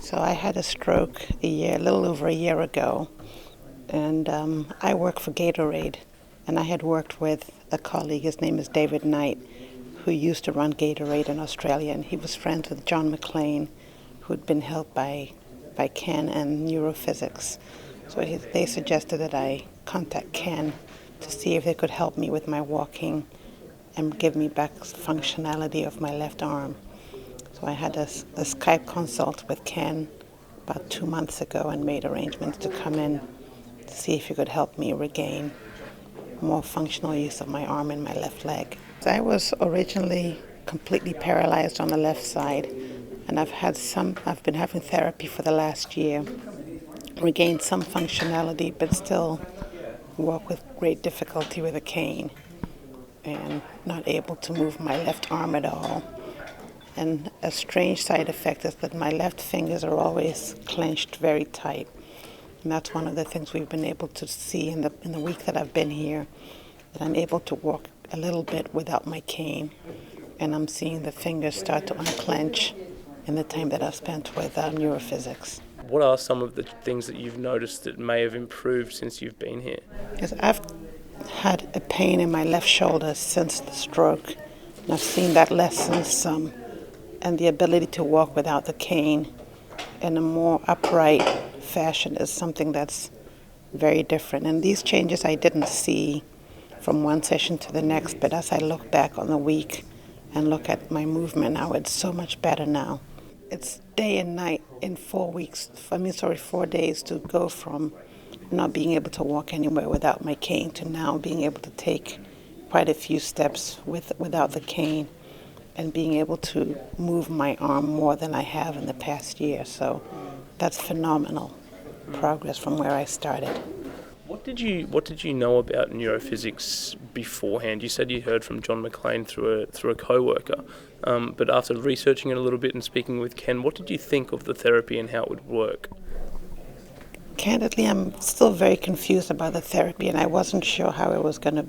So I had a stroke a little over a year ago, and I work for Gatorade, and I had worked with a colleague, his name is David Knight, who used to run Gatorade in Australia, and he was friends with John McLean, who had been helped by Ken and NeuroPhysics. So they suggested that I contact Ken to see if they could help me with my walking and give me back functionality of my left arm. So I had a Skype consult with Ken about 2 months ago and made arrangements to come in to see if he could help me regain more functional use of my arm and my left leg. I was originally completely paralyzed on the left side, and I've been having therapy for the last year, regained some functionality, but still walk with great difficulty with a cane and not able to move my left arm at all. And a strange side effect is that my left fingers are always clenched very tight. And that's one of the things we've been able to see in the week that I've been here, that I'm able to walk a little bit without my cane. And I'm seeing the fingers start to unclench in the time that I've spent with NeuroPhysics. What are some of the things that you've noticed that may have improved since you've been here? Yes, I've had a pain in my left shoulder since the stroke, and I've seen that lessen some. And the ability to walk without the cane in a more upright fashion is something that's very different. And these changes I didn't see from one session to the next, but as I look back on the week and look at my movement now, it's so much better now. It's day and night in 4 days to go from not being able to walk anywhere without my cane to now being able to take quite a few steps without the cane, and being able to move my arm more than I have in the past year. So that's phenomenal progress from where I started. What did you know about neurophysics beforehand? You said you heard from John McLean through a co-worker, but after researching it a little bit and speaking with Ken, what did you think of the therapy and how it would work? Candidly, I'm still very confused about the therapy, and I wasn't sure how it was going to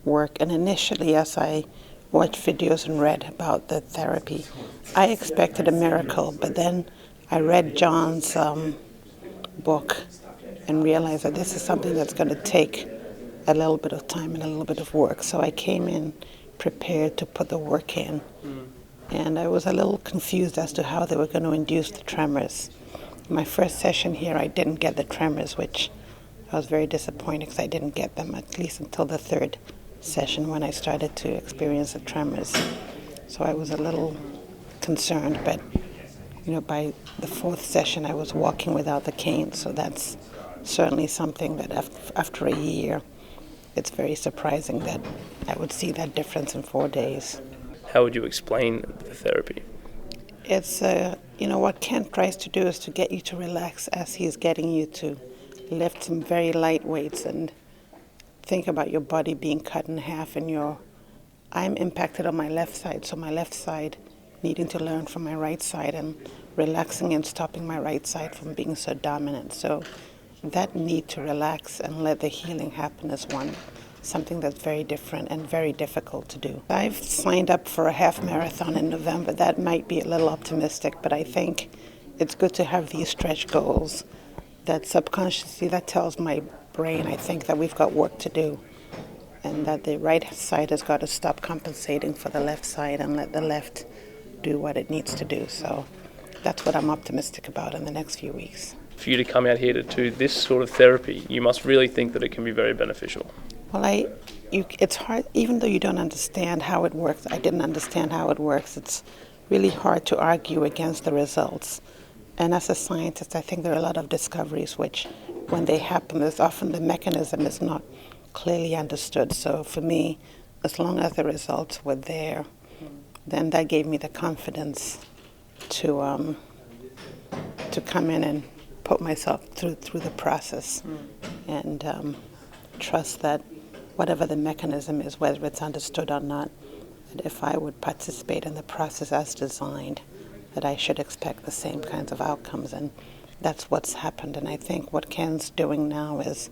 work. And initially, as I watched videos and read about the therapy, I expected a miracle, but then I read John's book and realized that this is something that's going to take a little bit of time and a little bit of work. So I came in prepared to put the work in. And I was a little confused as to how they were going to induce the tremors. My first session here, I didn't get the tremors, which I was very disappointed because I didn't get them, at least until the third session when I started to experience the tremors. So I was a little concerned, but by the fourth session I was walking without the cane, so that's certainly something that after a year, it's very surprising that I would see that difference in 4 days. How would you explain the therapy? It's, what Ken tries to do is to get you to relax as he's getting you to lift some very light weights and think about your body being cut in half, and I'm impacted on my left side, so my left side needing to learn from my right side and relaxing and stopping my right side from being so dominant. So that need to relax and let the healing happen is something that's very different and very difficult to do. I've signed up for a half marathon in November. That might be a little optimistic, but I think it's good to have these stretch goals that subconsciously that tells my brain, I think, that we've got work to do, and that the right side has got to stop compensating for the left side and let the left do what it needs to do. So that's what I'm optimistic about in the next few weeks. For you to come out here to do this sort of therapy, you must really think that it can be very beneficial. Well, it's hard, even though you don't understand how it works. I didn't understand how it works. It's really hard to argue against the results. And as a scientist, I think there are a lot of discoveries which, when they happen, there's often the mechanism is not clearly understood. So for me, as long as the results were there, then that gave me the confidence to come in and put myself through the process and trust that whatever the mechanism is, whether it's understood or not, that if I would participate in the process as designed, that I should expect the same kinds of outcomes. And that's what's happened. And I think what Ken's doing now is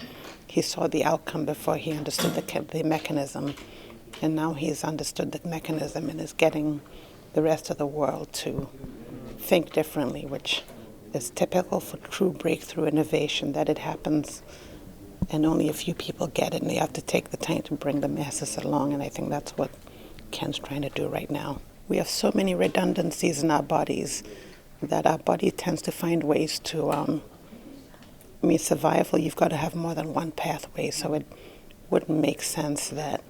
he saw the outcome before he understood the mechanism. And now he's understood the mechanism and is getting the rest of the world to think differently, which it's typical for true breakthrough innovation that it happens and only a few people get it, and they have to take the time to bring the masses along, and I think that's what Ken's trying to do right now. We have so many redundancies in our bodies that our body tends to find ways to, survival, you've got to have more than one pathway, so it wouldn't make sense that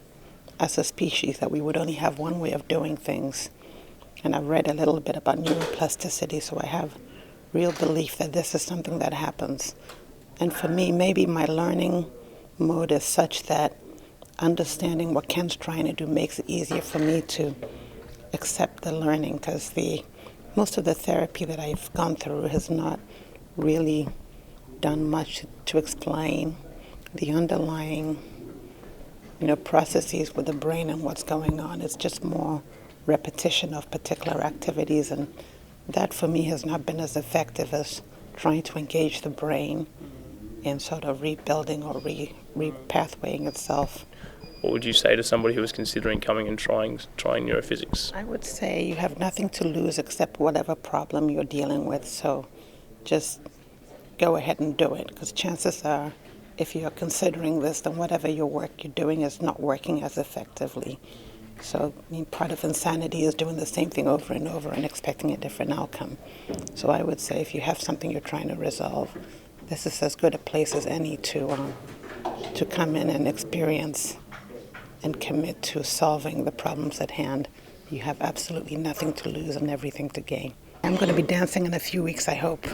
as a species that we would only have one way of doing things. And I've read a little bit about neuroplasticity, so I have real belief that this is something that happens. And for me, maybe my learning mode is such that understanding what Ken's trying to do makes it easier for me to accept the learning, because most of the therapy that I've gone through has not really done much to explain the underlying processes with the brain and what's going on. It's just more repetition of particular activities, and that for me has not been as effective as trying to engage the brain in sort of rebuilding or repathwaying itself. What would you say to somebody who was considering coming and trying neurophysics? I would say you have nothing to lose except whatever problem you're dealing with, so just go ahead and do it, because chances are if you're considering this, then whatever your work you're doing is not working as effectively. So part of insanity is doing the same thing over and over and expecting a different outcome. So I would say if you have something you're trying to resolve, this is as good a place as any to come in and experience and commit to solving the problems at hand. You have absolutely nothing to lose and everything to gain. I'm going to be dancing in a few weeks, I hope.